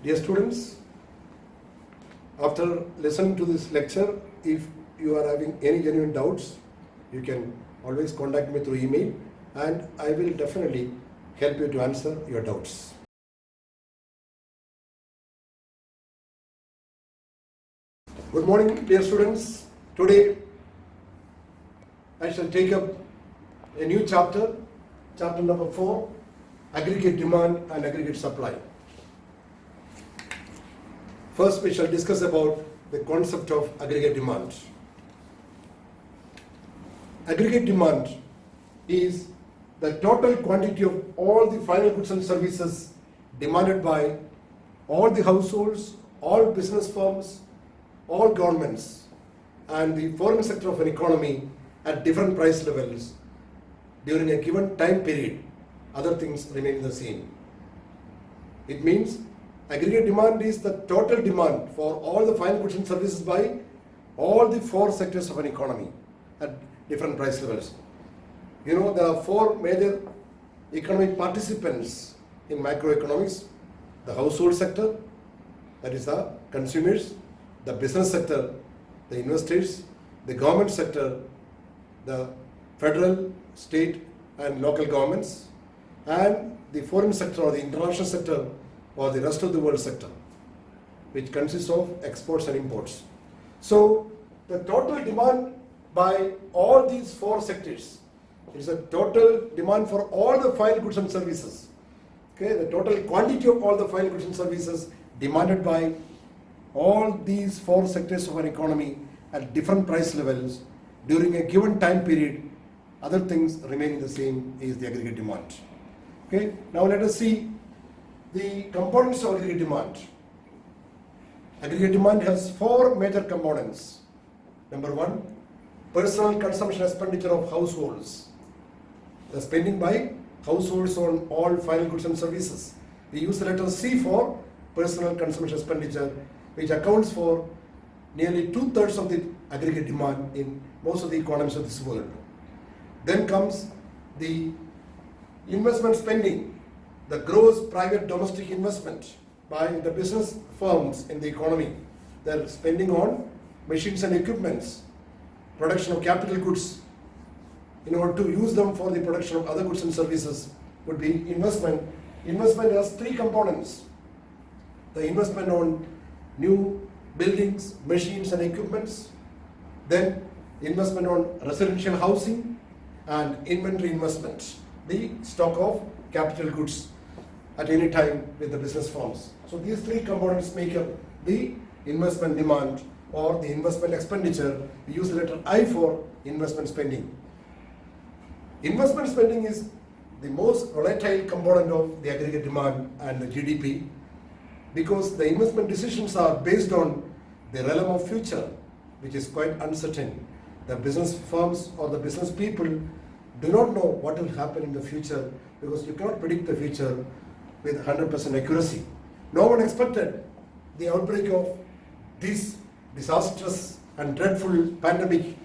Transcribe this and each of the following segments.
Dear students, after listening to this lecture, if you are having any genuine doubts, you can always contact me through email and I will definitely help you to answer your doubts. Good morning, dear students. Today I shall take up a new chapter, chapter number 4, Aggregate Demand and Aggregate Supply. First, we shall discuss about the concept of aggregate demand. Aggregate demand is the total quantity of all the final goods and services demanded by all the households, all business firms, all governments, and the foreign sector of an economy at different price levels during a given time period. Other things remain the same. It means aggregate demand is the total demand for all the final goods and services by all the four sectors of an economy at different price levels. You know, there are four major economic participants in macroeconomics: the household sector, that is the consumers; the business sector, the investors; the government sector, the federal, state and local governments; and the foreign sector or the international sector or the rest of the world sector, which consists of exports and imports. So the total demand by all these four sectors is a total demand for all the final goods and services. Okay, the total quantity of all the final goods and services demanded by all these four sectors of an economy at different price levels during a given time period. Other things remaining the same is the aggregate demand. Okay, now let us see the components of aggregate demand. Aggregate demand has four major components. Number one, personal consumption expenditure of households. The spending by households on all final goods and services. We use the letter C for personal consumption expenditure, which accounts for nearly 2/3 of the aggregate demand in most of the economies of this world. Then comes the investment spending, the gross private domestic investment by the business firms in the economy. They're spending on machines and equipments, production of capital goods, in order to use them for the production of other goods and services would be investment. Investment has three components: the investment on new buildings, machines and equipments, then investment on residential housing, and inventory investment, the stock of capital goods at any time with the business firms. So these three components make up the investment demand or the investment expenditure. We use the letter I for investment spending. Investment spending is the most volatile component of the aggregate demand and the GDP, because the investment decisions are based on the realm of future, which is quite uncertain. The business firms or the business people do not know what will happen in the future, because you cannot predict the future with 100% accuracy. No one expected the outbreak of this disastrous and dreadful pandemic,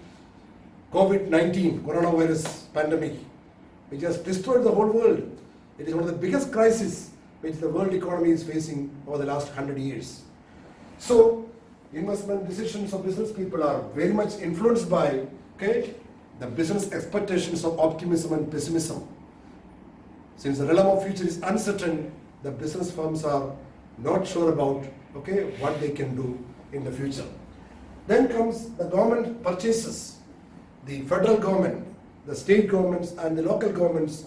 COVID-19, coronavirus pandemic, which has destroyed the whole world. It is one of the biggest crises which the world economy is facing over the last 100 years. So, investment decisions of business people are very much influenced by the business expectations of optimism and pessimism. Since the realm of future is uncertain, the business firms are not sure about what they can do in the future. Then comes the government purchases. The federal government, the state governments and the local governments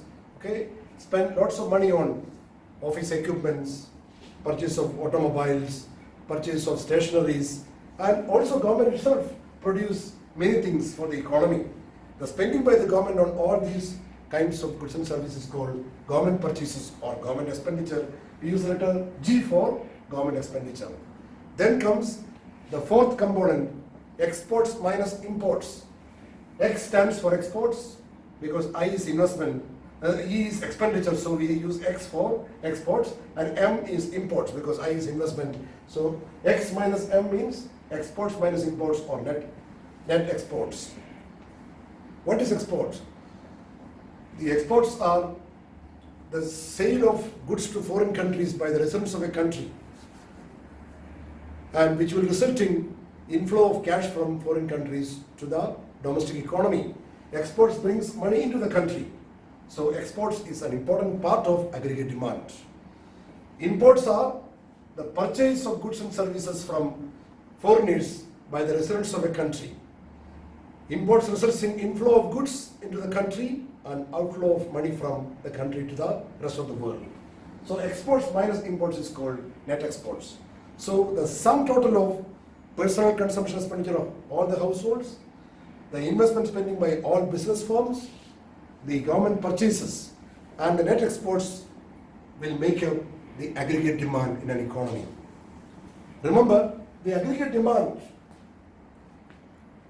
spend lots of money on office equipments, purchase of automobiles, purchase of stationaries, and also government itself produce many things for the economy. The spending by the government on all these kinds of goods and services called government purchases or government expenditure. We use the letter G for government expenditure. Then comes the fourth component, exports minus imports. X stands for exports because I is investment, E is expenditure, so we use X for exports, and M is imports because I is investment. So X minus M means exports minus imports or net exports. What is exports? The exports are the sale of goods to foreign countries by the residents of a country and which will result in inflow of cash from foreign countries to the domestic economy. Exports brings money into the country. So exports is an important part of aggregate demand. Imports are the purchase of goods and services from foreigners by the residents of a country. Imports results in inflow of goods into the country and outflow of money from the country to the rest of the world. So exports minus imports is called net exports. So the sum total of personal consumption expenditure of all the households, the investment spending by all business firms, the government purchases, and the net exports will make up the aggregate demand in an economy. Remember, the aggregate demand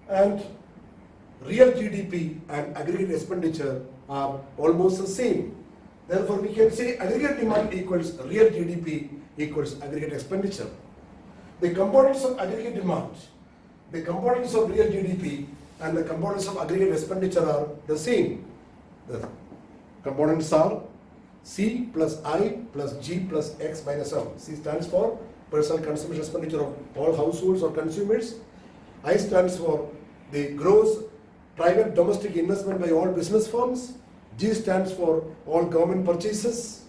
and real GDP and aggregate expenditure are almost the same. Therefore, we can say aggregate demand equals real GDP equals aggregate expenditure. The components of aggregate demand, the components of real GDP, and the components of aggregate expenditure are the same. The components are C plus I plus G plus X minus M. C stands for personal consumption expenditure of all households or consumers. I stands for the gross private domestic investment by all business firms. G stands for all government purchases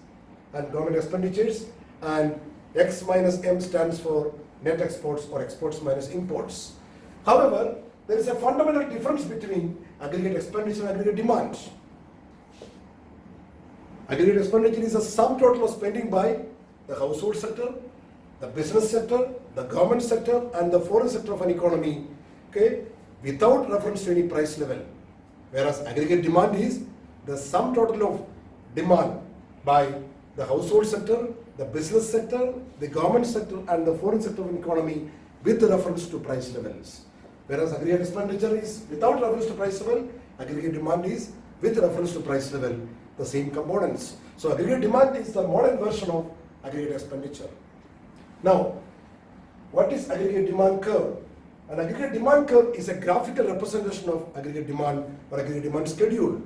and government expenditures. And X minus M stands for net exports or exports minus imports. However, there is a fundamental difference between aggregate expenditure and aggregate demand. Aggregate expenditure is a sum total of spending by the household sector, the business sector, the government sector, and the foreign sector of an economy, okay, without reference to any price level. Whereas aggregate demand is the sum total of demand by the household sector, the business sector, the government sector, and the foreign sector of an economy with reference to price levels. Whereas aggregate expenditure is without reference to price level, aggregate demand is with reference to price level, the same components. So aggregate demand is the modern version of aggregate expenditure. Now, what is aggregate demand curve? An aggregate demand curve is a graphical representation of aggregate demand or aggregate demand schedule.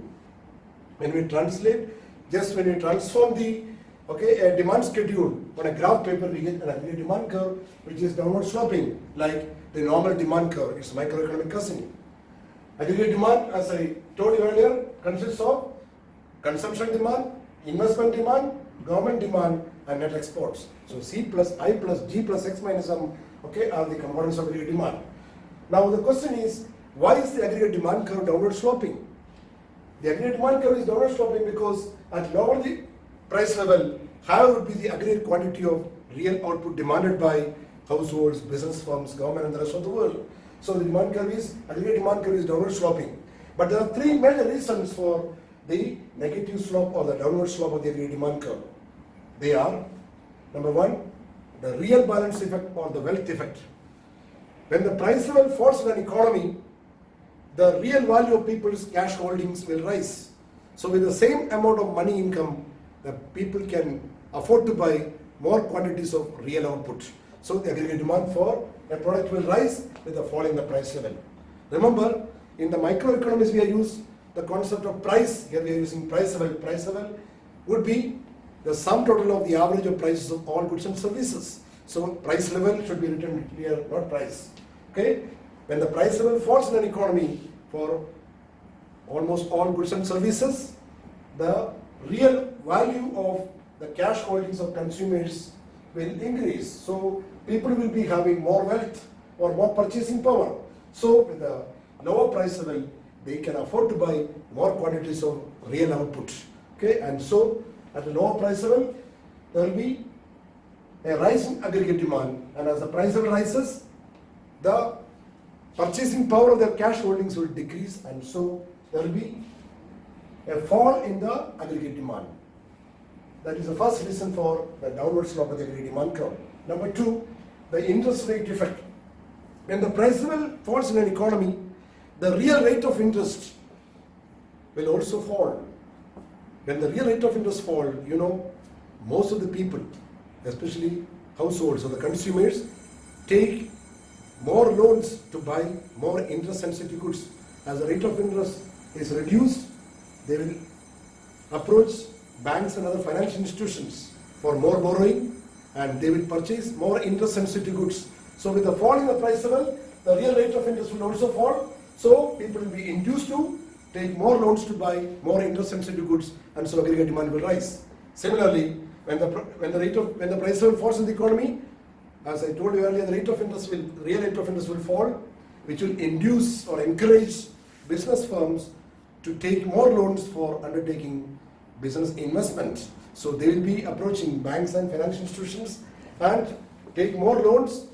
When we translate, just when we transform the a demand schedule on a graph paper, we get an aggregate demand curve which is downward sloping like the normal demand curve. It's microeconomic cousin. Aggregate demand, as I told you earlier, consists of consumption demand, investment demand, government demand, and net exports. So C plus I plus G plus X minus M, are the components of aggregate demand. Now the question is, why is the aggregate demand curve downward sloping? The aggregate demand curve is downward sloping because at lower the price level, higher would be the aggregate quantity of real output demanded by households, business firms, government, and the rest of the world. So the demand curve is, aggregate demand curve is downward sloping. But there are three major reasons for the negative slope or the downward slope of the aggregate demand curve. They are, number one, the real balance effect or the wealth effect. When the price level falls in an economy, the real value of people's cash holdings will rise. So with the same amount of money income, the people can afford to buy more quantities of real output. So the aggregate demand for a product will rise with the fall in the price level. Remember, in the microeconomics we use the concept of price. Here we are using price level. Price level would be the sum total of the average of prices of all goods and services. So price level should be written here, not price. Okay? When the price level falls in an economy for almost all goods and services, the real value of the cash holdings of consumers will increase. So people will be having more wealth or more purchasing power. So with the lower price level, they can afford to buy more quantities of real output. Okay, and so at the lower price level, there will be a rise in aggregate demand, and as the price level rises, the purchasing power of their cash holdings will decrease, and so there will be a fall in the aggregate demand. That is the first reason for the downward slope of the aggregate demand curve. Number two, the interest rate effect. When the price level falls in an economy, the real rate of interest will also fall. When the real rate of interest falls, most of the people, especially households or the consumers, take more loans to buy more interest-sensitive goods. As the rate of interest is reduced, they will approach banks and other financial institutions for more borrowing, and they will purchase more interest-sensitive goods. So with the fall in the price level, the real rate of interest will also fall. So people will be induced to take more loans to buy more interest-sensitive goods, and so aggregate demand will rise. Similarly, when the price level falls in the economy, as I told you earlier, the real rate of interest will fall, which will induce or encourage business firms to take more loans for undertaking business investment. So they will be approaching banks and financial institutions and take more loans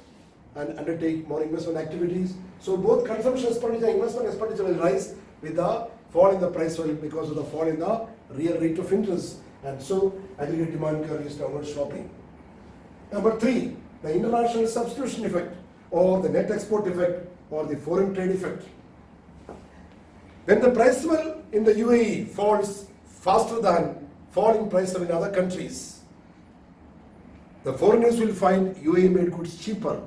and undertake more investment activities. So both consumption expenditure and investment expenditure will rise with the fall in the price level because of the fall in the real rate of interest. And so aggregate demand curve is downward sloping. Number 3, the international substitution effect, or the net export effect, or the foreign trade effect. When the price level in the UAE falls faster than falling price level in other countries, the foreigners will find UAE made goods cheaper.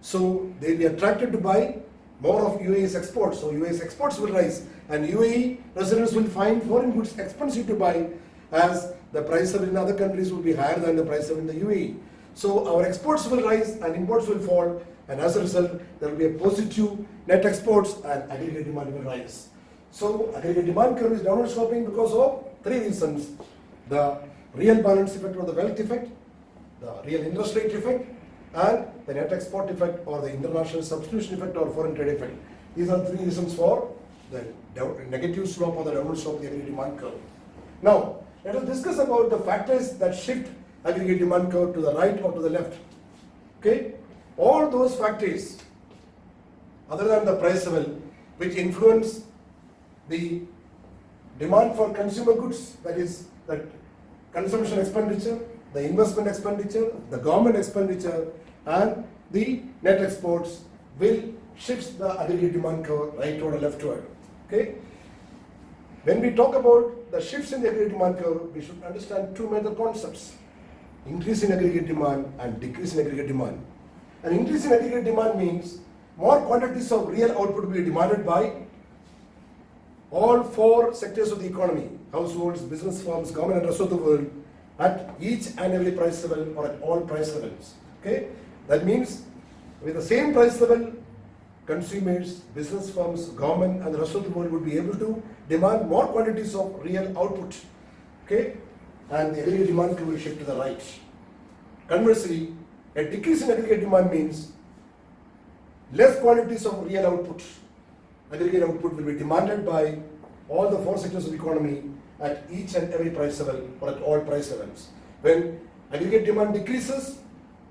So they'll be attracted to buy more of UAE's exports. So UAE's exports will rise, and UAE residents will find foreign goods expensive to buy, as the price level in other countries will be higher than the price level in the UAE. So our exports will rise and imports will fall, and as a result, there will be a positive net exports and aggregate demand will rise. So aggregate demand curve is downward sloping because of 3 reasons: the real balance effect or the wealth effect, the real interest rate effect, and the net export effect or the international substitution effect or foreign trade effect. These are 3 reasons for the negative slope or the downward slope of the aggregate demand curve. Now, let us discuss about the factors that shift aggregate demand curve to the right or to the left. Okay? All those factors, other than the price level, which influence the demand for consumer goods, that is, the consumption expenditure, the investment expenditure, the government expenditure, and the net exports, will shift the aggregate demand curve rightward or leftward. Okay? When we talk about the shifts in the aggregate demand curve, we should understand 2 major concepts: increase in aggregate demand and decrease in aggregate demand. An increase in aggregate demand means more quantities of real output will be demanded by all 4 sectors of the economy: households, business firms, government, and rest of the world, at each and every price level or at all price levels. Okay? That means with the same price level, consumers, business firms, government, and the rest of the world would be able to demand more quantities of real output. Okay? And the aggregate demand curve will shift to the right. Conversely, a decrease in aggregate demand means less quantities of real output. Aggregate output will be demanded by all the 4 sectors of the economy at each and every price level or at all price levels. When aggregate demand decreases,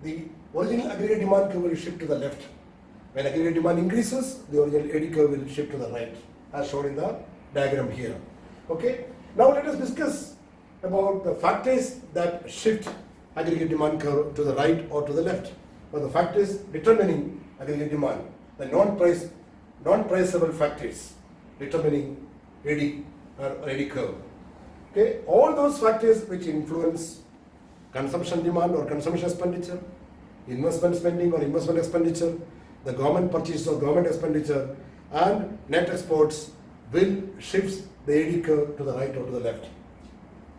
the original aggregate demand curve will shift to the left. When aggregate demand increases, the original AD curve will shift to the right, as shown in the diagram here. Okay? Now let us discuss about the factors that shift aggregate demand curve to the right or to the left, or the factors determining aggregate demand, the non-price level factors determining AD or AD curve. Okay, all those factors which influence consumption demand or consumption expenditure, investment spending or investment expenditure, the government purchase or government expenditure, and net exports will shift the AD curve to the right or to the left.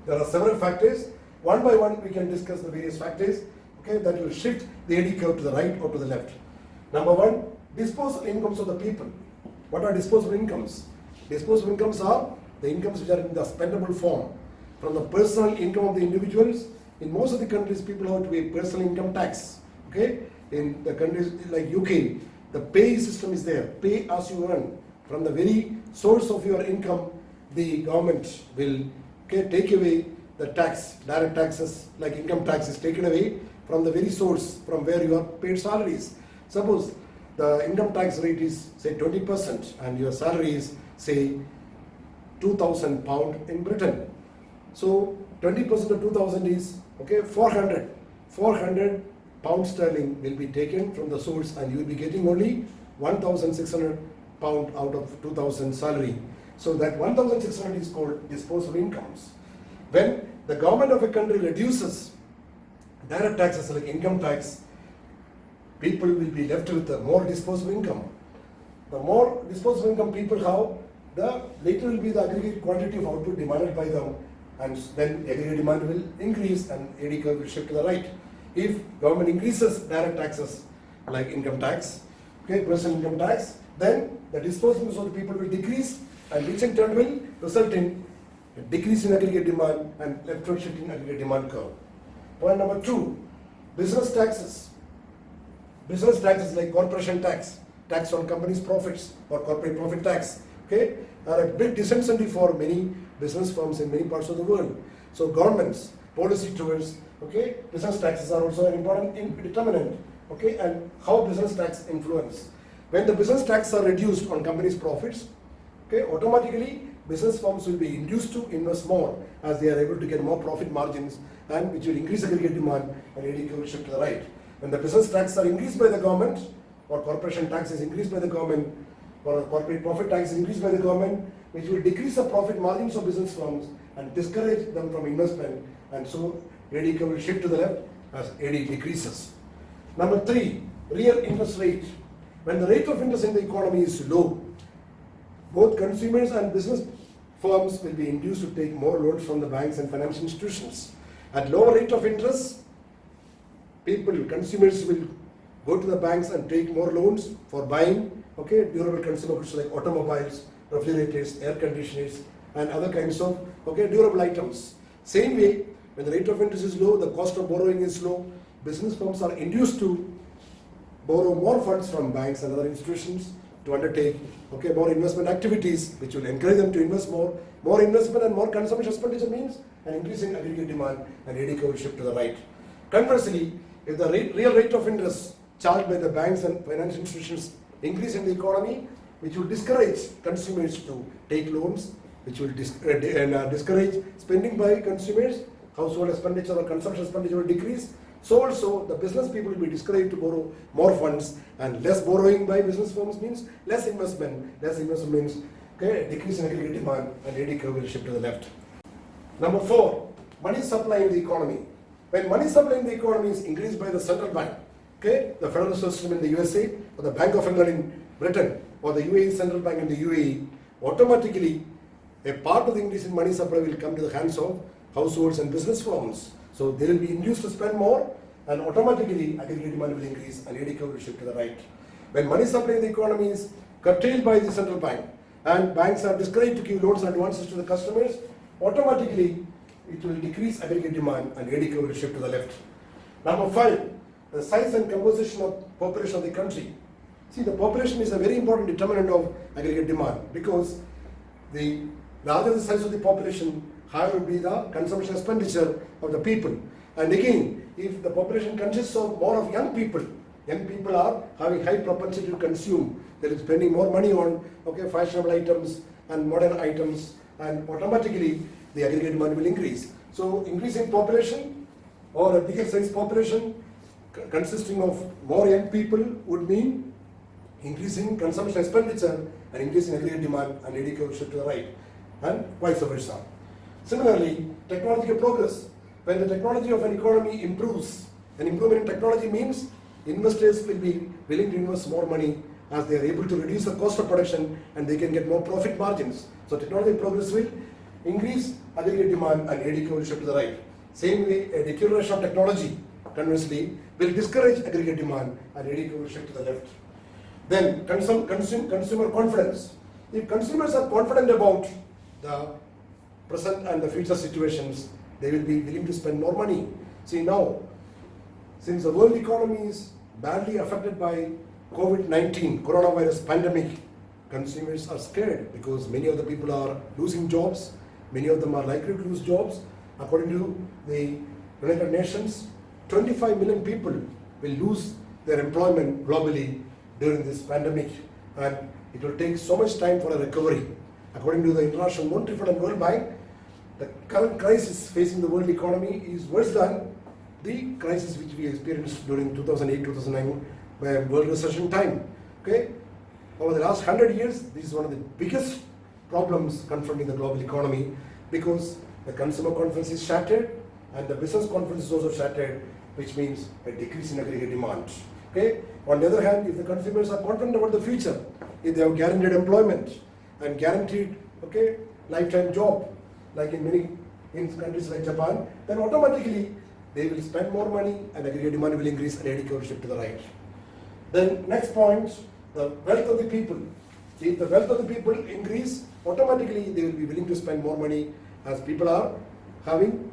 There are several factors. One by one, we can discuss the various factors, okay, that will shift the AD curve to the right or to the left. Number 1, disposable incomes of the people. What are disposable incomes? Disposable incomes are the incomes which are in the spendable form. From the personal income of the individuals, in most of the countries, people have to pay personal income tax. Okay? In the countries like UK, the pay system is there. Pay as you earn. From the very source of your income, the government will take away the tax, direct taxes like income tax is taken away from the very source from where you are paid salaries. Suppose the income tax rate is say 20% and your salary is say £2,000 in Britain. So 20% of 2,000 is 400 pounds sterling will be taken from the source, and you will be getting only 1,600 pound out of 2,000 salary. So that 1,600 is called disposable incomes. When the government of a country reduces direct taxes like income tax, people will be left with more disposable income. The more disposable income people have, the later will be the aggregate quantity of output demanded by them, and then aggregate demand will increase and AD curve will shift to the right. If government increases direct taxes, like income tax, okay, personal income tax, then the disbursements of the people will decrease, and which in turn will result in a decrease in aggregate demand and leftward shift in aggregate demand curve. Point number 2, business taxes. Business taxes like corporation tax, tax on companies' profits or corporate profit tax, okay, are a big disincentive for many business firms in many parts of the world. So governments, policy towards, okay, business taxes are also an important determinant, okay, and how business tax influence. When the business taxes are reduced on companies' profits, okay, automatically business firms will be induced to invest more as they are able to get more profit margins, and which will increase aggregate demand and ADK will shift to the right. When the business taxes are increased by the government, or corporation tax is increased by the government, or corporate profit tax is increased by the government, which will decrease the profit margins of business firms and discourage them from investment, and so ADK will shift to the left as AD decreases. Number 3, real interest rate. When the rate of interest in the economy is low, both consumers and business firms will be induced to take more loans from the banks and financial institutions. At lower rate of interest, consumers will go to the banks and take more loans for buying, okay, durable consumer goods like automobiles, refrigerators, air conditioners, and other kinds of, okay, durable items. Same way, when the rate of interest is low, the cost of borrowing is low, business firms are induced to borrow more funds from banks and other institutions to undertake, okay, more investment activities, which will encourage them to invest more. More investment and more consumption expenditure means an increase in aggregate demand, and ADK will shift to the right. Conversely, if the real rate of interest charged by the banks and financial institutions increase in the economy, which will discourage consumers to take loans, which will discourage spending by consumers, household expenditure or consumption expenditure will decrease. So also the business people will be discouraged to borrow more funds, and less borrowing by business firms means less investment. Less investment means, okay, decrease in aggregate demand, and ADK will shift to the left. Number 4, money supply in the economy. When money supply in the economy is increased by the central bank, okay, the Federal System in the USA, or the Bank of England in Britain, or the UAE Central Bank in the UAE, automatically a part of the increase in money supply will come to the hands of households and business firms. So they will be induced to spend more, and automatically aggregate demand will increase, and ADK will shift to the right. When money supply in the economy is curtailed by the central bank, and banks are discouraged to give loans and advances to the customers, automatically it will decrease aggregate demand, and ADK will shift to the left. Number 5, the size and composition of population of the country. See, the population is a very important determinant of aggregate demand, because the larger the size of the population, higher will be the consumption expenditure of the people. And again, if the population consists of more of young people are having high propensity to consume. They are spending more money on, okay, fashionable items and modern items, and automatically the aggregate demand will increase. So increasing population or a bigger size population consisting of more young people would mean increasing consumption expenditure and increasing aggregate demand, and ADK will shift to the right, and vice versa. Similarly, technological progress. When the technology of an economy improves, an improvement in technology means investors will be willing to invest more money as they are able to reduce the cost of production, and they can get more profit margins. So technology progress will increase aggregate demand, and ADK will shift to the right. Same way, a deterioration of technology, conversely, will discourage aggregate demand, and ADK will shift to the left. Then consumer confidence. If consumers are confident about the present and the future situations, they will be willing to spend more money. See now, since the world economy is badly affected by COVID-19, coronavirus pandemic, consumers are scared because many of the people are losing jobs. Many of them are likely to lose jobs. According to the United Nations, 25 million people will lose their employment globally during this pandemic, and it will take so much time for a recovery. According to the International Monetary Fund and World Bank, the current crisis facing the world economy is worse than the crisis which we experienced during 2008-2009 world recession time. Okay, over the last 100 years, this is one of the biggest problems confronting the global economy, because the consumer confidence is shattered and the business confidence is also shattered, which means a decrease in aggregate demand. Okay. On the other hand, if the consumers are confident about the future, if they have guaranteed employment and guaranteed, okay, lifetime job, like in countries like Japan, then automatically they will spend more money and aggregate demand will increase, and ADK will shift to the right. Then next point, the wealth of the people. If the wealth of the people increase, automatically they will be willing to spend more money as people are having,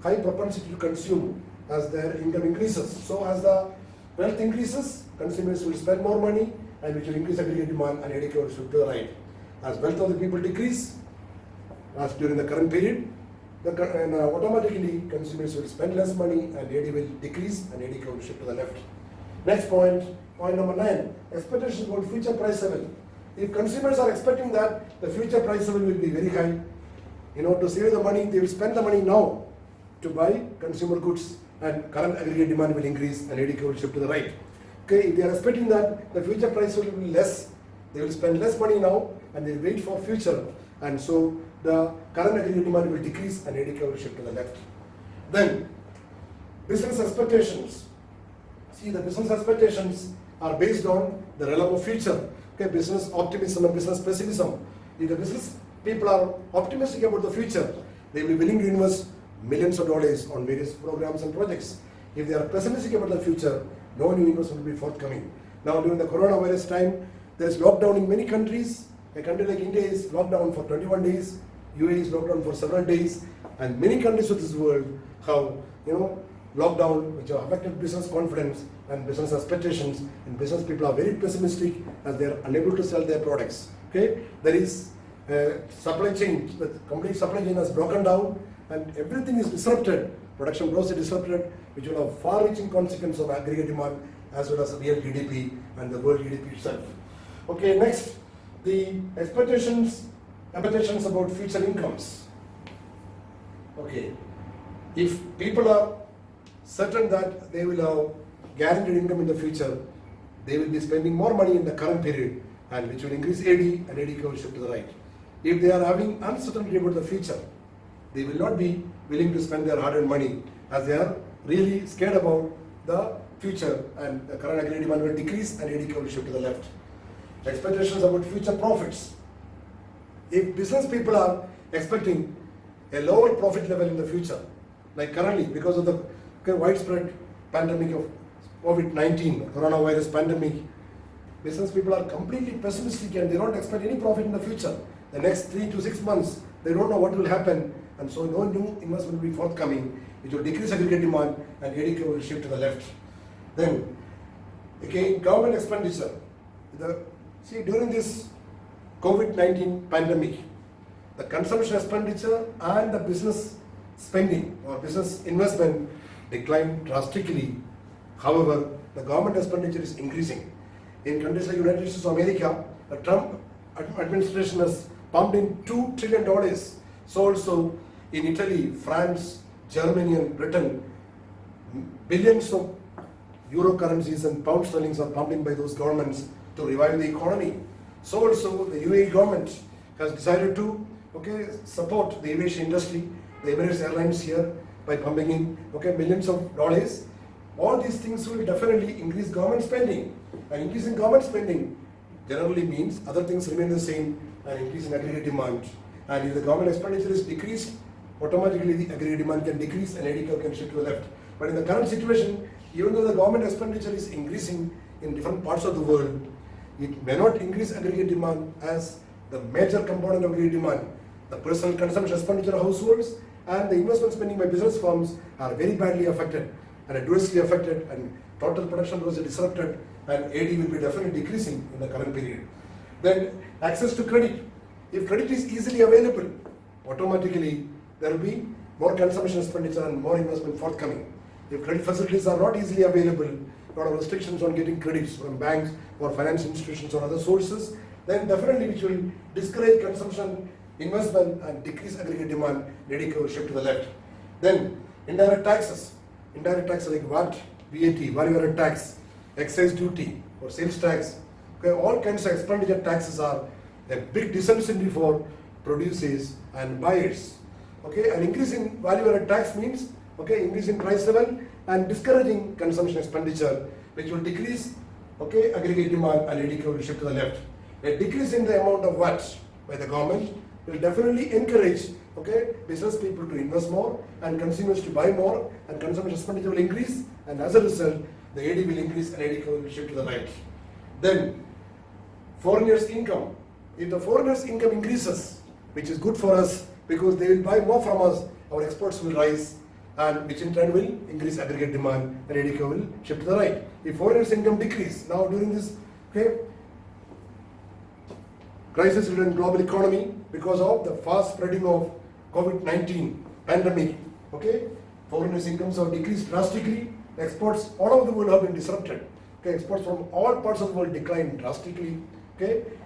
high propensity to consume as their income increases. So as the wealth increases, consumers will spend more money and which will increase aggregate demand and ADK will shift to the right. As wealth of the people decrease, as during the current period, automatically consumers will spend less money and AD will decrease and ADK will shift to the left. Next point number 9, expectations about future price level. If consumers are expecting that the future price level will be very high, to save the money, they will spend the money now to buy consumer goods and current aggregate demand will increase and ADK will shift to the right. Okay, if they are expecting that the future price will be less, they will spend less money now and they will wait for future, and so the current aggregate demand will decrease and ADK will shift to the left. Then, business expectations. See, the business expectations are based on the realm of future. Okay, business optimism and business pessimism. If the business people are optimistic about the future, they will be willing to invest millions of dollars on various programs and projects. If they are pessimistic about the future, no new investment will be forthcoming. Now during the coronavirus time, there is lockdown in many countries. A country like India is locked down for 21 days, UAE is locked down for several days, and many countries of this world have, lockdown which have affected business confidence and business expectations, and business people are very pessimistic as they are unable to sell their products. Okay, there is supply chain, the complete supply chain has broken down and everything is disrupted, production process disrupted, which will have far-reaching consequences of aggregate demand as well as real GDP and the world GDP itself. Okay, next, the expectations about future incomes. Okay, if people are certain that they will have guaranteed income in the future, they will be spending more money in the current period, and which will increase AD and ADK will shift to the right. If they are having uncertainty about the future, they will not be willing to spend their hard-earned money as they are really scared about the future, and the current aggregate demand will decrease and ADK will shift to the left. Expectations about future profits. If business people are expecting a lower profit level in the future, like currently because of the widespread pandemic of COVID-19, coronavirus pandemic, business people are completely pessimistic and they don't expect any profit in the future. The next 3 to 6 months, they don't know what will happen, and so no new investment will be forthcoming, which will decrease aggregate demand and ADK will shift to the left. Then, again, government expenditure. See, during this COVID-19 pandemic, the consumption expenditure and the business spending or business investment declined drastically. However, the government expenditure is increasing. In countries like United States of America, the Trump administration has pumped in $2 trillion. So also in Italy, France, Germany and Britain, billions of euro currencies and pound sterlings are pumped in by those governments to revive the economy. So also the UAE government has decided to support the aviation industry, the Emirates Airlines here, by pumping in millions of dollars. All these things will definitely increase government spending, and increasing government spending generally means other things remain the same and increase in aggregate demand. And if the government expenditure is decreased, automatically the aggregate demand can decrease and ADK can shift to the left. But in the current situation, even though the government expenditure is increasing in different parts of the world, it may not increase aggregate demand as the major component of aggregate demand. The personal consumption expenditure of households and the investment spending by business firms are very badly affected and adversely affected, and total production was disrupted, and AD will be definitely decreasing in the current period. Then access to credit. If credit is easily available, automatically there will be more consumption expenditure and more investment forthcoming. If credit facilities are not easily available, a lot of restrictions on getting credits from banks or financial institutions or other sources, then definitely which will discourage consumption, investment and decrease aggregate demand, ADK will shift to the left. Then indirect taxes. Indirect taxes like VAT, value-added tax, excise duty or sales tax. All kinds of expenditure taxes are a big disincentive for producers and buyers. An increase in value-added tax means increase in price level and discouraging consumption expenditure, which will decrease aggregate demand and ADK will shift to the left. A decrease in the amount of VAT by the government will definitely encourage business people to invest more and consumers to buy more, and consumption expenditure will increase, and as a result the AD will increase and AD curve will shift to the right. Then foreigners' income. If the foreigners' income increases, which is good for us because they will buy more from us, our exports will rise, and which in turn will increase aggregate demand and AD curve will shift to the right. If foreigners' income decrease, now during this crisis-ridden global economy because of the fast spreading of COVID-19 pandemic, foreigners' incomes have decreased drastically. Exports all over the world have been disrupted. Exports from all parts of the world declined drastically.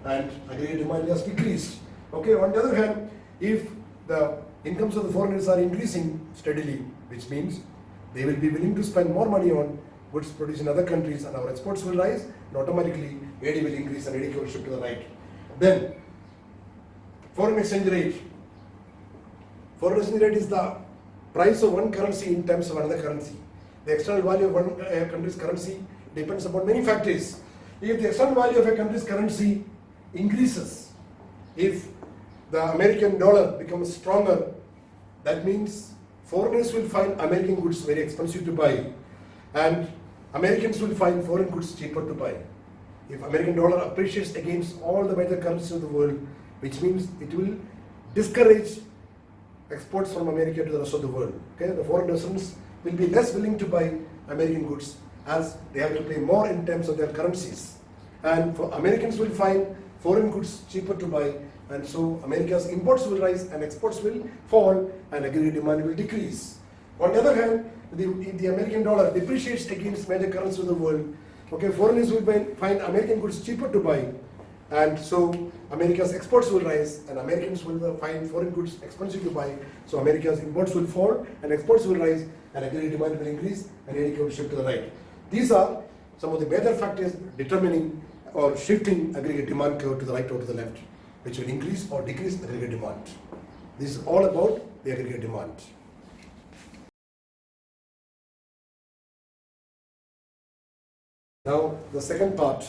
And aggregate demand has decreased. On the other hand, if the incomes of the foreigners are increasing steadily, which means they will be willing to spend more money on goods produced in other countries, and our exports will rise, and automatically AD will increase and AD will shift to the right. Then foreign exchange rate. Foreign exchange rate is the price of one currency in terms of another currency. The external value of one country's currency depends upon many factors. If the external value of a country's currency increases, if the American dollar becomes stronger, that means foreigners will find American goods very expensive to buy, and Americans will find foreign goods cheaper to buy. If American dollar appreciates against all the major currencies of the world, which means it will discourage exports from America to the rest of the world. The foreign residents will be less willing to buy American goods as they have to pay more in terms of their currencies. And for Americans will find foreign goods cheaper to buy, and so America's imports will rise and exports will fall and aggregate demand will decrease. On the other hand, if the American dollar depreciates against major currencies of the world, foreigners will find American goods cheaper to buy, and so America's exports will rise and Americans will find foreign goods expensive to buy, so America's imports will fall and exports will rise and aggregate demand will increase and AD will shift to the right. These are some of the major factors determining or shifting aggregate demand curve to the right or to the left, which will increase or decrease aggregate demand. This is all about the aggregate demand. Now the second part,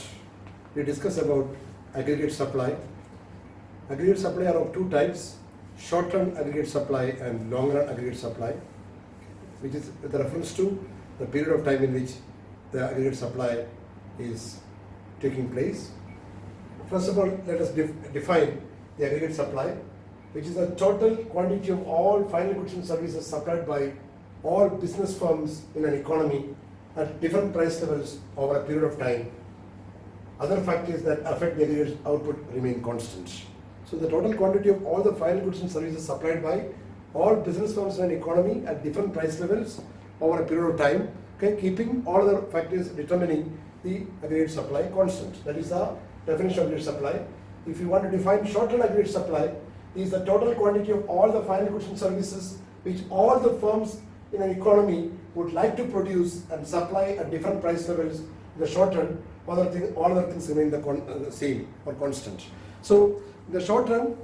we discuss about aggregate supply. Aggregate supply are of two types: short-run aggregate supply and long-run aggregate supply, which is with reference to the period of time in which the aggregate supply is taking place. First of all, let us define the aggregate supply, which is the total quantity of all final goods and services supplied by all business firms in an economy at different price levels over a period of time. Other factors that affect the aggregate output remain constant. So the total quantity of all the final goods and services supplied by all business firms in an economy at different price levels over a period of time, keeping all other factors determining the aggregate supply constant. That is the definition of aggregate supply. If you want to define short-run aggregate supply, is the total quantity of all the final goods and services which all the firms in an economy would like to produce and supply at different price levels in the short run. All other things remain the same or constant. So in the short run,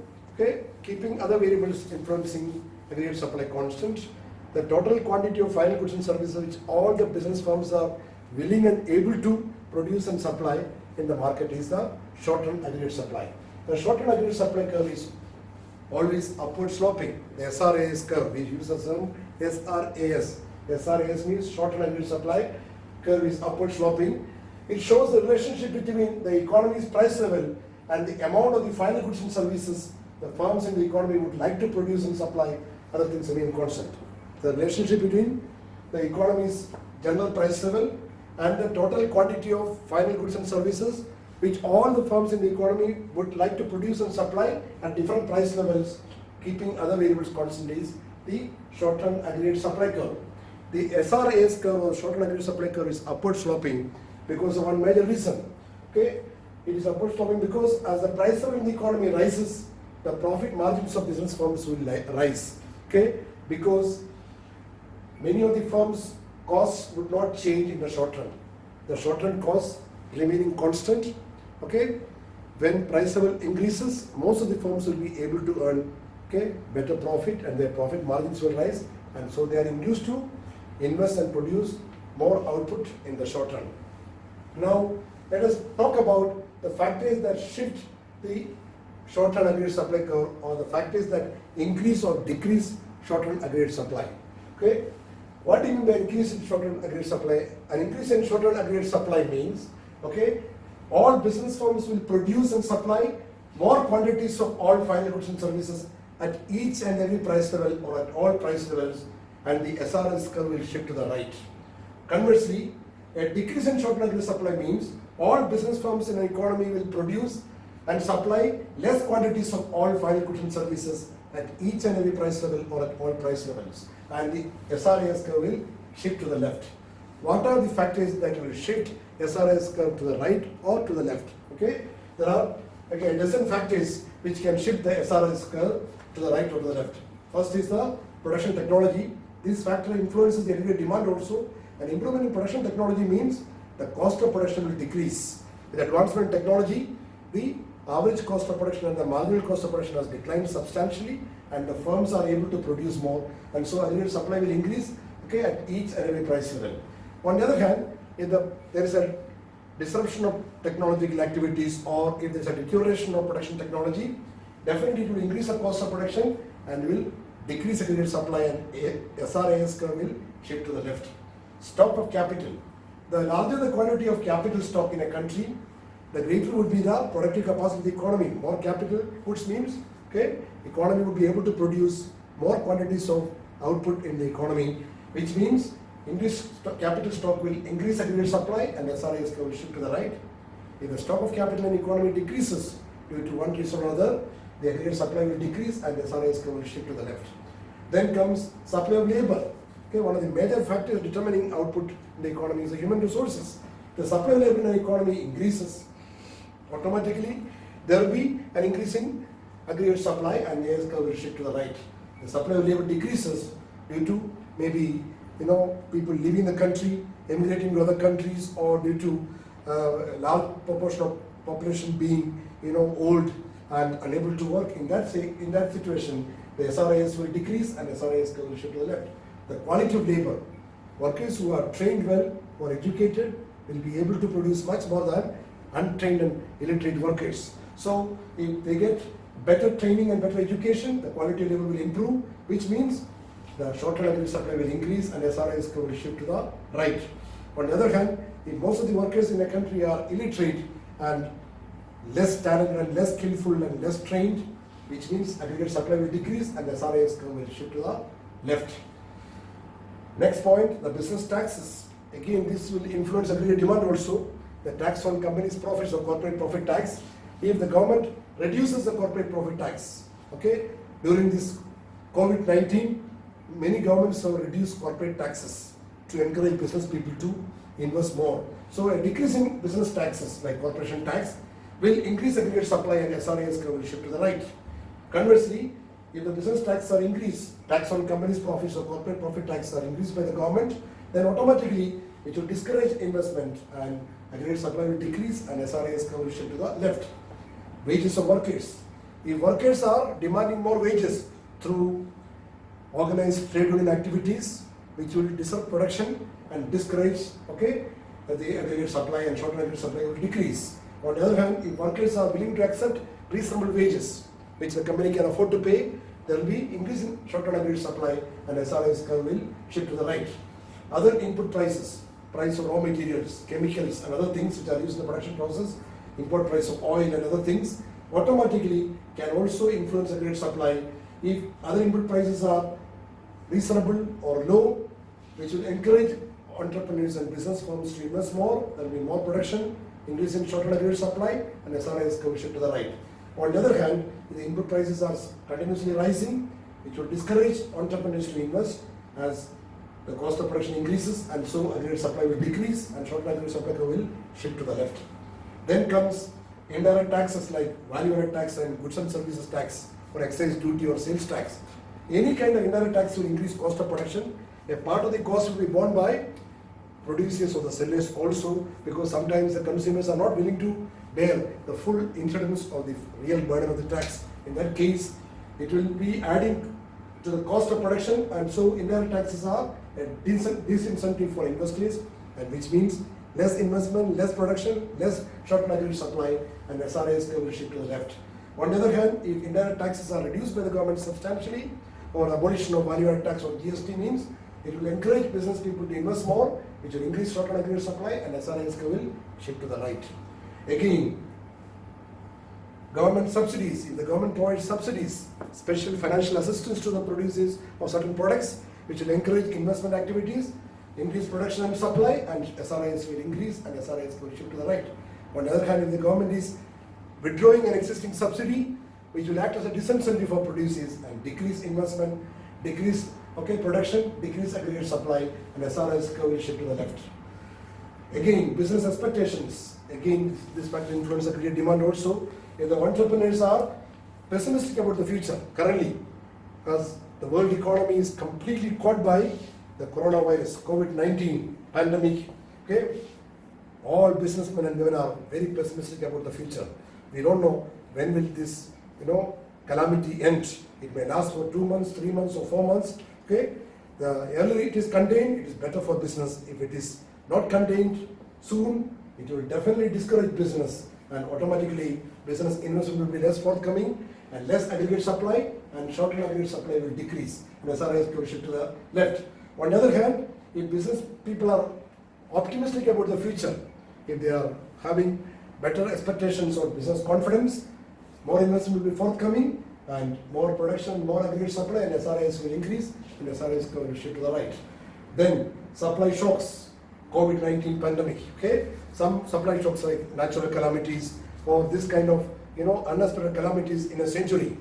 keeping other variables influencing aggregate supply constant, the total quantity of final goods and services which all the business firms are willing and able to produce and supply in the market is the short-run aggregate supply. The short-run aggregate supply curve is always upward sloping. The SRAS curve, we use the term SRAS. SRAS means short-run aggregate supply curve is upward sloping. It shows the relationship between the economy's price level and the amount of the final goods and services the firms in the economy would like to produce and supply. Other things remain constant. The relationship between the economy's general price level and the total quantity of final goods and services which all the firms in the economy would like to produce and supply at different price levels, keeping other variables constant, is the short-run aggregate supply curve. The SRAS curve or short-run aggregate supply curve is upward sloping because of one major reason. It is upward sloping because as the price level in the economy rises, the profit margins of business firms will rise. Because many of the firms' costs would not change in the short run. The short run costs remaining constant. When price level increases, most of the firms will be able to earn better profit and their profit margins will rise, and so they are induced to invest and produce more output in the short run. Now let us talk about the factors that shift the short run aggregate supply curve, or the factors that increase or decrease short run aggregate supply. What do you mean by increase in short-term aggregate supply? An increase in short-term aggregate supply means, okay, all business firms will produce and supply more quantities of all final goods and services at each and every price level or at all price levels, and the SRS curve will shift to the right. Conversely, a decrease in short-term aggregate supply means all business firms in an economy will produce and supply less quantities of all final goods and services at each and every price level or at all price levels, and the SRAS curve will shift to the left. What are the factors that will shift SRAS curve to the right or to the left? Okay, there are again a dozen factors which can shift the SRAS curve to the right or to the left. First is the production technology. This factor influences the aggregate demand also. An improvement in production technology means the cost of production will decrease. With advancement in technology, the average cost of production and the marginal cost of production has declined substantially, and the firms are able to produce more, and so aggregate supply will increase, okay, at each and every price level. On the other hand, if there is a disruption of technological activities, or if there is a deterioration of production technology, definitely it will increase the cost of production and will decrease aggregate supply, and SRAS curve will shift to the left. Stock of capital. The larger the quantity of capital stock in a country, the greater would be the productive capacity of the economy. More capital goods means, okay, economy would be able to produce more quantities of output in the economy, which means increased capital stock will increase aggregate supply and SRAS curve will shift to the right. If the stock of capital in the economy decreases due to one reason or another, the aggregate supply will decrease and SRAS curve will shift to the left. Then comes supply of labor. Okay, one of the major factors determining output in the economy is the human resources. The supply of labor in the economy increases, automatically there will be an increasing aggregate supply and the SRAS curve will shift to the right. The supply of labor decreases due to maybe people leaving the country, emigrating to other countries, or due to large proportion of population being old and unable to work. In that situation, the SRAS will decrease and SRAS curve will shift to the left. The quality of labor. Workers who are trained well, who are educated, will be able to produce much more than untrained and illiterate workers. So if they get better training and better education, the quality of labor will improve, which means the short-term aggregate supply will increase and SRAS curve will shift to the right. On the other hand, if most of the workers in a country are illiterate and less talented and less skillful and less trained, which means aggregate supply will decrease and SRAS curve will shift to the left. Next point, the business taxes. Again, this will influence aggregate demand also. The tax on companies' profits or corporate profit tax. If the government reduces the corporate profit tax, okay, during this COVID-19, many governments have reduced corporate taxes to encourage business people to invest more. So a decrease in business taxes like corporation tax will increase aggregate supply and SRAS curve will shift to the right. Conversely, if the business taxes are increased, tax on companies' profits or corporate profit taxes are increased by the government, then automatically it will discourage investment and aggregate supply will decrease and SRAS curve will shift to the left. Wages of workers. If workers are demanding more wages through organized trade union activities, which will disrupt production and discourage, okay, the aggregate supply and short-term aggregate supply will decrease. On the other hand, if workers are willing to accept reasonable wages, which the company can afford to pay, there will be increase in short-term aggregate supply and SRAS curve will shift to the right. Other input prices, price of raw materials, chemicals and other things which are used in the production process, import price of oil and other things, automatically can also influence aggregate supply if other input prices are reasonable or low, which will encourage entrepreneurs and business firms to invest more. There will be more production, increase in short-term aggregate supply and SRAS curve will shift to the right. On the other hand, if the input prices are continuously rising, which will discourage entrepreneurs to invest as the cost of production increases, and so aggregate supply will decrease and short-term aggregate supply curve will shift to the left. Then comes indirect taxes like value-added tax and goods and services tax or excise duty or sales tax. Any kind of indirect tax will increase cost of production. A part of the cost will be borne by producers or the sellers also, because sometimes the consumers are not willing to bear the full incidence of the real burden of the tax. In that case, it will be adding to the cost of production, and so indirect taxes are a disincentive for investors, and which means less investment, less production, less short-term aggregate supply, and SRAS curve will shift to the left. On the other hand, if indirect taxes are reduced by the government substantially, or abolition of value-added tax or GST means, It will encourage business people to invest more, which will increase short-term aggregate supply, and SRIS curve will shift to the right. Again, government subsidies. If the government provides subsidies, special financial assistance to the producers of certain products, which will encourage investment activities, increase production and supply, and SRIS will increase and SRIS will shift to the right. On the other hand, if the government is withdrawing an existing subsidy, which will act as a disincentive for producers and decrease investment, decrease production, decrease aggregate supply, and SRIS curve will shift to the left. Again, business expectations. Again, this factor influences aggregate demand also. If the entrepreneurs are pessimistic about the future currently, because the world economy is completely caught by the coronavirus, COVID-19 pandemic, all businessmen and women are very pessimistic about the future. We don't know when will this, calamity end. It may last for 2 months, 3 months, or 4 months. The earlier it is contained, it is better for business. If it is not contained soon, it will definitely discourage business, and automatically business investment will be less forthcoming, and less aggregate supply, and short-term aggregate supply will decrease, and SRIS will shift to the left. On the other hand, if business people are optimistic about the future, if they are having better expectations or business confidence, more investment will be forthcoming, and more production, more aggregate supply, and SRIS will increase, and SRIS will shift to the right. Then supply shocks, COVID-19 pandemic. Some supply shocks like natural calamities or this kind of unexpected calamities in a century.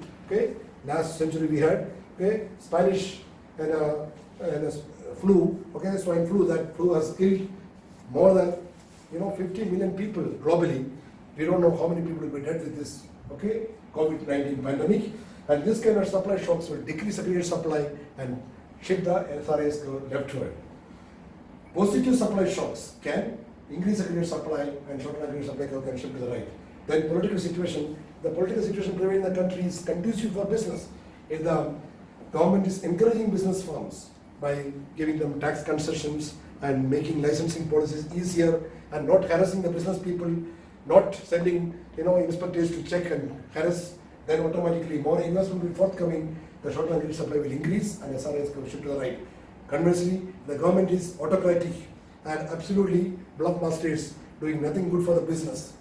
Last century we had Spanish and a flu. Swine flu. That flu has killed more than 50 million people globally. We don't know how many people will be dead with this. COVID-19 pandemic, and this kind of supply shocks will decrease aggregate supply and shift the SRIS curve leftward. Positive supply shocks can increase aggregate supply, and short-term aggregate supply curve can shift to the right. Then political situation. The political situation prevailing in the country is conducive for business. If the government is encouraging business firms by giving them tax concessions and making licensing policies easier and not harassing the business people, not sending inspectors to check and harass, then automatically more investment will be forthcoming, the short-term aggregate supply will increase, and SRIS will shift to the right. Conversely, the government is autocratic and absolutely blockbusters, doing nothing good for the business,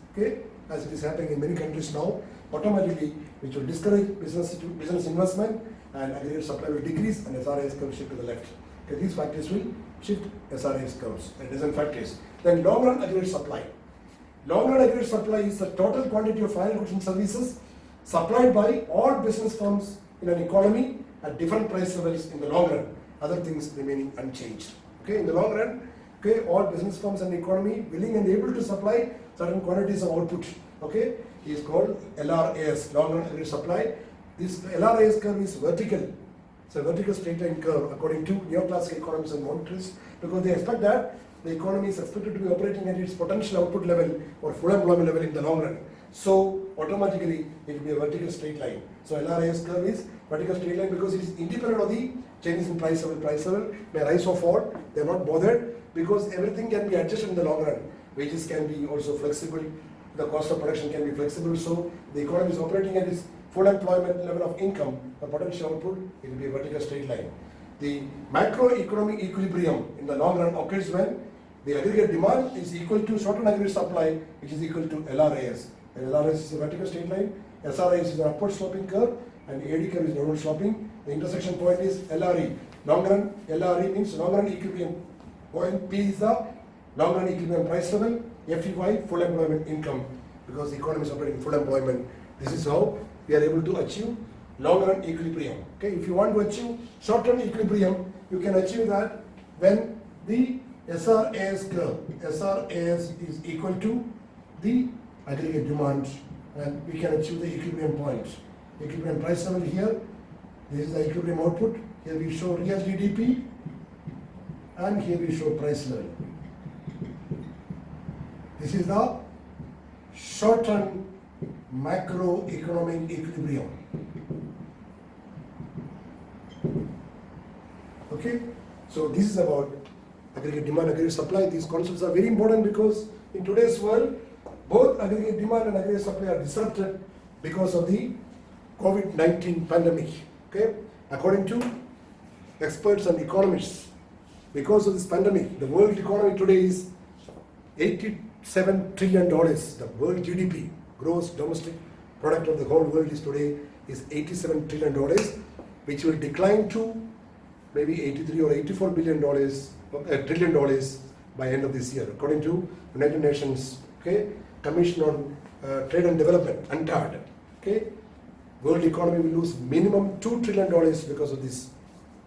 as it is happening in many countries now, automatically, which will discourage business investment, and aggregate supply will decrease, and SRIS curve shift to the left. These factors will shift SRIS curves, and different factors. Then long-run aggregate supply. Long-run aggregate supply is the total quantity of final goods and services supplied by all business firms in an economy at different price levels in the long run, other things remaining unchanged. In the long run, all business firms in the economy willing and able to supply certain quantities of output, is called LRAS, long-run aggregate supply. This LRAS curve is vertical. It's a vertical straight line curve according to neoclassical economists and monetarists, because they expect that the economy is expected to be operating at its potential output level or full employment level in the long run. So automatically it will be a vertical straight line. So LRAS curve is vertical straight line because it is independent of the changes in price level. Price level may rise or fall. They are not bothered because everything can be adjusted in the long run. Wages can be also flexible. The cost of production can be flexible. So the economy is operating at its full employment level of income, the potential output, it will be a vertical straight line. The macroeconomic equilibrium in the long run occurs when the aggregate demand is equal to short-term aggregate supply, which is equal to LRAS. And LRAS is a vertical straight line, SRIS is an upward sloping curve, and AD curve is downward sloping. The intersection point is LRE. Long run, LRE means long run equilibrium point. P is the long run equilibrium price level, FEY, full employment income, because the economy is operating full employment. This is how we are able to achieve long run equilibrium. If you want to achieve short term equilibrium, you can achieve that when the SRAS curve, SRAS is equal to the aggregate demand, and we can achieve the equilibrium point. Equilibrium price level here, this is the equilibrium output. Here we show real GDP, and here we show price level. This is the short term macroeconomic equilibrium. So this is about aggregate demand, aggregate supply. These concepts are very important because in today's world, both aggregate demand and aggregate supply are disrupted because of the COVID-19 pandemic. According to experts and economists, because of this pandemic, the world economy today is $87 trillion. The world GDP, gross domestic product of the whole world is today is $87 trillion, which will decline to maybe $83 or $84 trillion by end of this year, according to United Nations Commission on Trade and Development, UNTAD. World economy will lose minimum $2 trillion because of this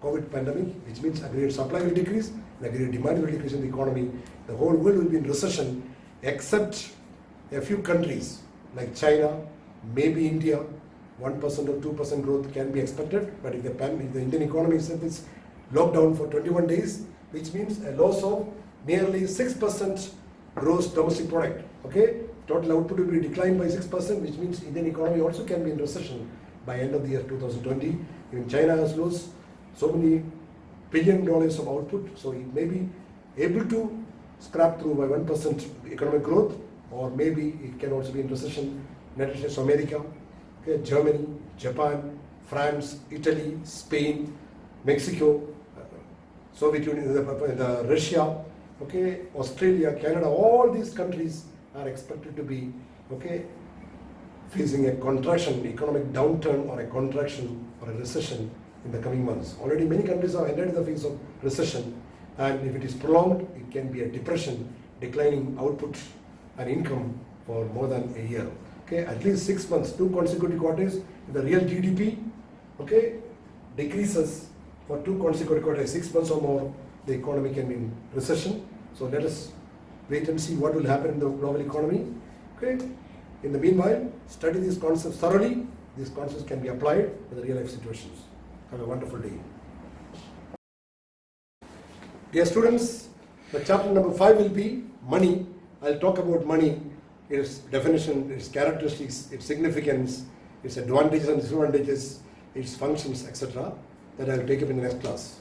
COVID pandemic, which means aggregate supply will decrease, and aggregate demand will decrease in the economy. The whole world will be in recession, except a few countries like China, maybe India. 1% or 2% growth can be expected, but if the Indian economy itself is locked down for 21 days, which means a loss of nearly 6% gross domestic product. Total output will be declined by 6%, which means Indian economy also can be in recession by end of the year 2020. Even China has lost so many $1 billion of output, so it may be able to scrap through by 1% economic growth, or maybe it can also be in recession. United States of America, Germany, Japan, France, Italy, Spain, Mexico, Soviet Union, Russia, Australia, Canada, all these countries are expected to be facing a contraction, economic downturn, or a contraction or a recession in the coming months. Already many countries have entered the phase of recession, and if it is prolonged, it can be a depression, declining output and income for more than a year. At least 6 months, 2 consecutive quarters, the real GDP decreases for 2 consecutive quarters, 6 months or more, the economy can be in recession. So let us wait and see what will happen in the global economy. In the meanwhile, study these concepts thoroughly. These concepts can be applied to the real life situations. Have a wonderful day. Dear students, the chapter number 5 will be money. I'll talk about money, its definition, its characteristics, its significance, its advantages and disadvantages, its functions, etc. that I'll take up in the next class.